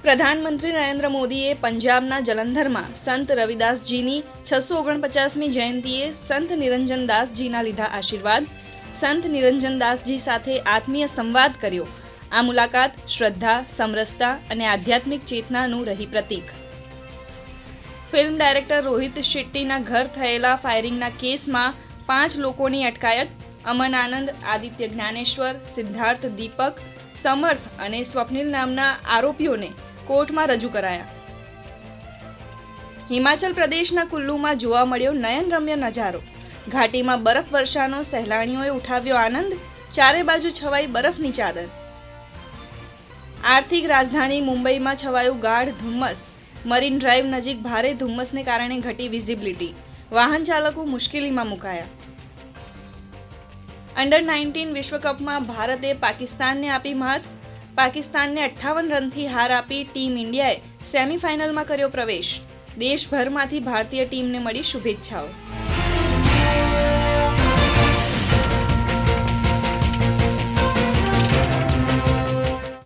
પ્રધાનમંત્રી નરેન્દ્ર મોદીએ પંજાબના જલંધરમાં સંત રવિદાસજીની 649મી જયંતીએ સંત નિરંજનદાસજીના લીધા આશીર્વાદ. સંત નિરંજનદાસજી સાથે આત્મીય સંવાદ કર્યો. આ મુલાકાત શ્રદ્ધા, સમરસતા અને આધ્યાત્મિક ચેતનાનું રહી પ્રતીક. ફિલ્મ ડાયરેક્ટર રોહિત શેટ્ટીના ઘર થયેલા ફાયરિંગના કેસમાં 5 લોકોની અટકાયત. અમન આનંદ, આદિત્ય જ્ઞાનેશ્વર, સિદ્ધાર્થ દીપક, સમર્થ અને સ્વપ્નિલ નામના આરોપીઓને કોર્ટમાં રજૂ કરાયા. હિમાચલ પ્રદેશના કુલ્લુમાં જોવા મળ્યો નયનરમ્ય નજારો. ઘાટીમાં બરફ વર્ષાનો સહેલાણીઓએ ઉઠાવ્યો આનંદ. ચારે બાજુ છવાઈ બરફની ચાદર. આર્થિક રાજધાની મુંબઈમાં છવાયું ગાઢ ધુમ્મસ. મરીન ડ્રાઈવ નજીક ભારે ધુમ્મસને કારણે ઘટી વિઝિબિલિટી. વાહન ચાલકો મુશ્કેલીમાં મુકાયા. અંડર-19 વિશ્વકપમાં ભારતે પાકિસ્તાનને આપી મહાત. પાકિસ્તાનને 58 રનથી હાર આપી ટીમ ઇન્ડિયાએ સેમીફાઇનલમાં કર્યો પ્રવેશ. દેશભરમાંથી ભારતીય ટીમને મળી શુભેચ્છાઓ.